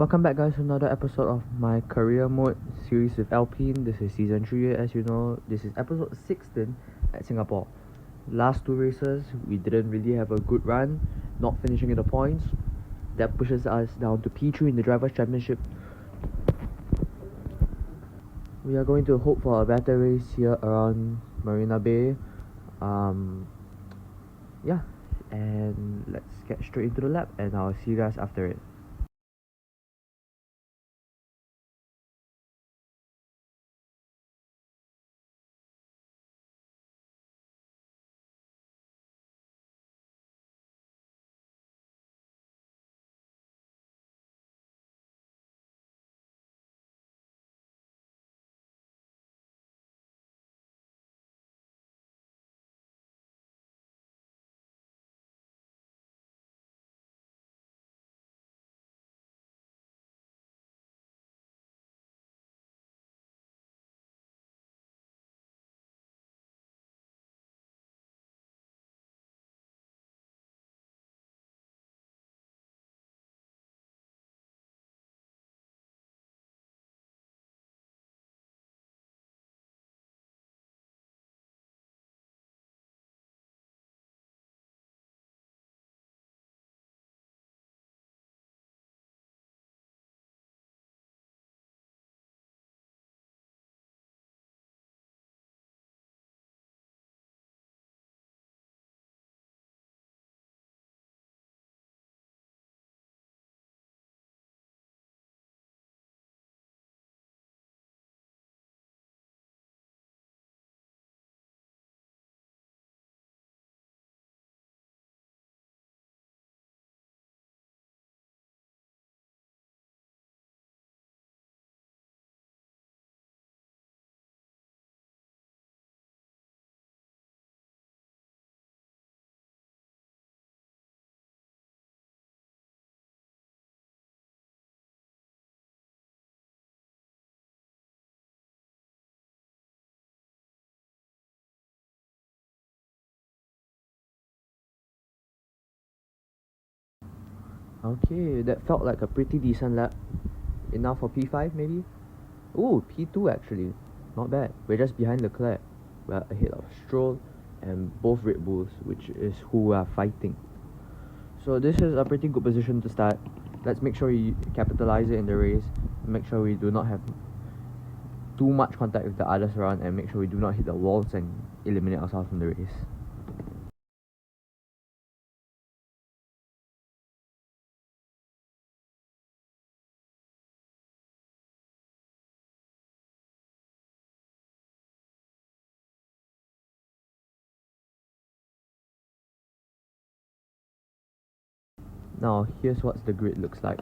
Welcome back, guys, to another episode of my career mode series with Alpine. This is season 3. As you know, this is episode 16 at Singapore. Last two races, we didn't really have a good run, not finishing in the points. That pushes us down to P3 in the Drivers' Championship. We are going to hope for a better race here around Marina Bay. Yeah, and let's get straight into the lap, and I'll see you guys after it. Okay, that felt like a pretty decent lap. Enough for P5 maybe? Ooh, P2 actually. Not bad. We're just behind Leclerc. We're ahead of Stroll and both Red Bulls, which is who we are fighting. So this is a pretty good position to start. Let's make sure we capitalize it in the race. Make sure we do not have too much contact with the others around, and make sure we do not hit the walls and eliminate ourselves from the race. Now here's what the grid looks like.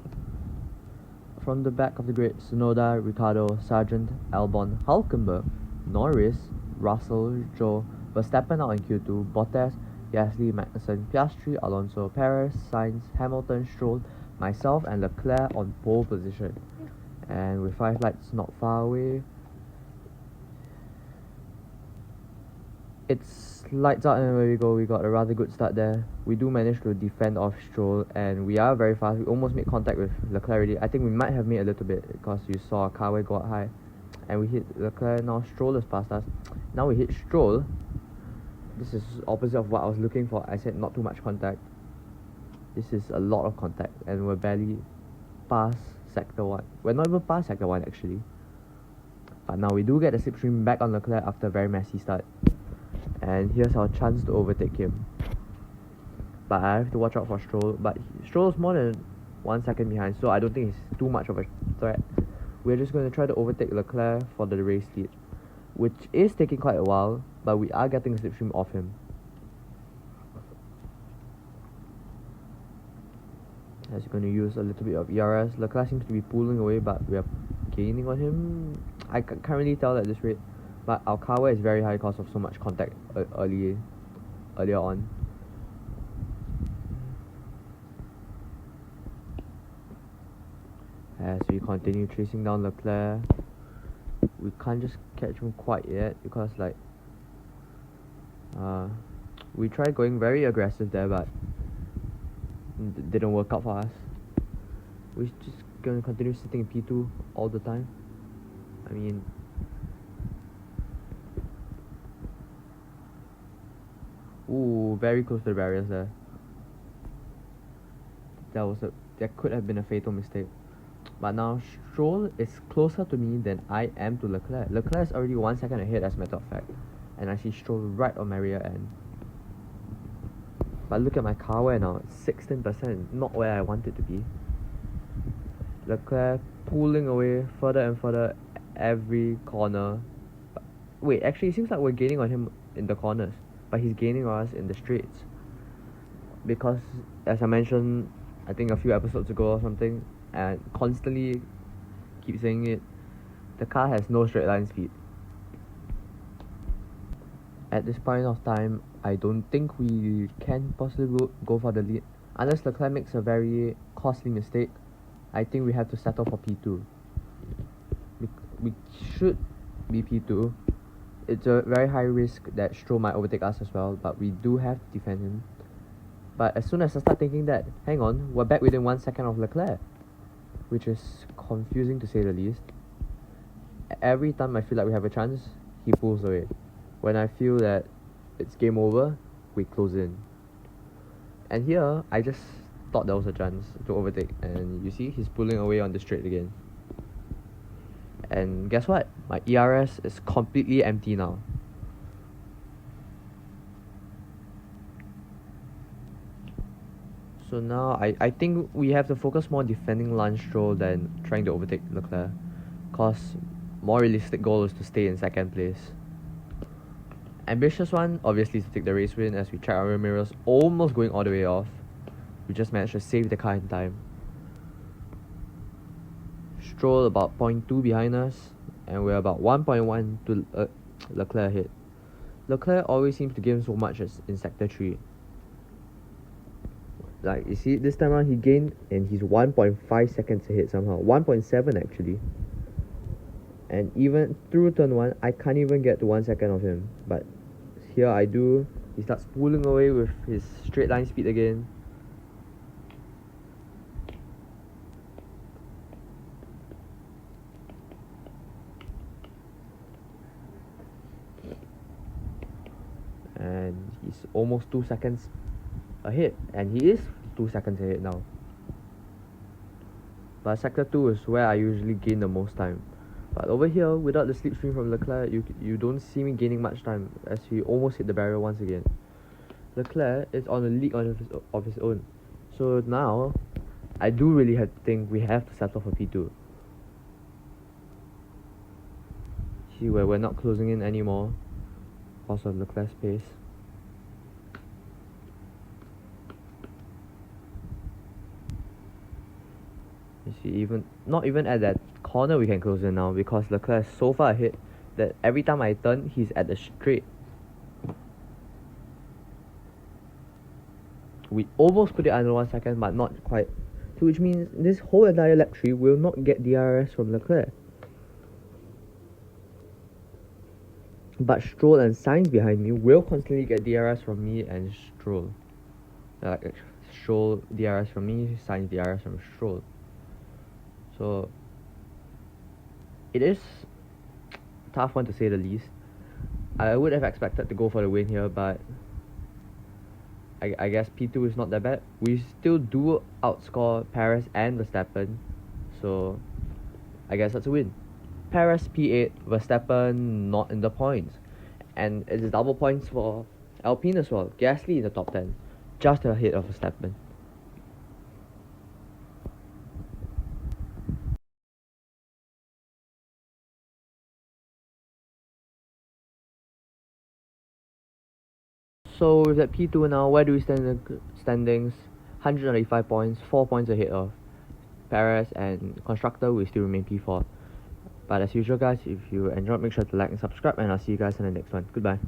From the back of the grid, Tsunoda, Ricciardo, Sargent, Albon, Hulkenberg, Norris, Russell, Zhou, Verstappen out in Q2, Bottas, Gasly, Magnussen, Piastri, Alonso, Perez, Sainz, Hamilton, Stroll, myself and Leclerc on pole position. And with 5 lights not far away, it's lights out and away we go. We got a rather good start there. We do manage to defend off Stroll, and we are very fast. We almost made contact with Leclerc already. I think we might have made a little bit because you saw our car go up high, and we hit Leclerc. Now Stroll is past us. Now we hit Stroll. This is opposite of what I was looking for. I said not too much contact. This is a lot of contact, and we're barely past sector 1. We're not even past sector 1 actually. But now we do get the slipstream back on Leclerc after a very messy start. And here's our chance to overtake him. But I have to watch out for Stroll. But Stroll's more than 1 second behind, so I don't think it's too much of a threat. We're just going to try to overtake Leclerc for the race lead, which is taking quite a while, but we are getting a slipstream off him. As we're going to use a little bit of ERS. Leclerc seems to be pulling away, but we are gaining on him. I can't really tell at this rate. But our car wear is very high because of so much contact earlier on. As we continue chasing down Leclerc, we can't just catch him quite yet because we tried going very aggressive there, but didn't work out for us. We just gonna continue sitting in P2 all the time? I mean, ooh, very close to the barriers there. That could have been a fatal mistake. But now Stroll is closer to me than I am to Leclerc. Leclerc is already 1 second ahead, as a matter of fact, and I see Stroll right on my rear end. But look at my car wear now, it's 16%, not where I want it to be. Leclerc pulling away further and further every corner. Wait, actually it seems like we're gaining on him in the corners, but he's gaining on us in the straights. Because, as I mentioned, I think a few episodes ago or something, and constantly keep saying it, the car has no straight line speed. At this point of time, I don't think we can possibly go for the lead. Unless Leclerc makes a very costly mistake, I think we have to settle for P2. We should be P2. It's a very high risk that Stroll might overtake us as well, but we do have to defend him. But as soon as I start thinking that, hang on, we're back within 1 second of Leclerc, which is confusing to say the least. Every time I feel like we have a chance, he pulls away. When I feel that it's game over, we close in. And here, I just thought there was a chance to overtake, and you see, he's pulling away on the straight again. And guess what? My ERS is completely empty now. So now, I think we have to focus more on defending Lance Stroll than trying to overtake Leclerc. Cause more realistic goal is to stay in second place. Ambitious one, obviously, is to take the race win, as we check our mirrors almost going all the way off. We just managed to save the car in time. Stroll about 0.2 behind us, and we're about 1.1 to Leclerc ahead. Leclerc always seems to gain so much in Sector 3. Like, you see, this time around he gained, and he's 1.5 seconds ahead somehow. 1.7 actually. And even through turn 1, I can't even get to 1 second of him. But here I do. He starts pulling away with his straight line speed again. And he's almost 2 seconds ahead, and he is 2 seconds ahead now. But sector 2 is where I usually gain the most time. But over here, without the slipstream from Leclerc, you don't see me gaining much time, as he almost hit the barrier once again. Leclerc is on a league of his own. So now, I do really think we have to settle for P2. See where we're not closing in anymore because of Leclerc's pace. You see, not even at that corner we can close in now, because Leclerc is so far ahead that every time I turn, he's at the straight. We almost put it under 1 second, but not quite. So which means this whole entire lap 3 will not get DRS from Leclerc. But Stroll and Sainz behind me will constantly get DRS from me and Stroll. Like, Stroll DRS from me, Sainz DRS from Stroll. So it is a tough one to say the least. I would have expected to go for the win here, but I guess P2 is not that bad. We still do outscore Perez and Verstappen, so I guess that's a win. Perez P8, Verstappen not in the points, and it's double points for Alpine as well. Gasly in the top 10, just ahead of Verstappen. So with that P2 now, where do we stand in the standings? 195 points, 4 points ahead of Perez, and Constructor will still remain P4. But as usual guys, if you enjoyed, make sure to like and subscribe, and I'll see you guys in the next one. Goodbye.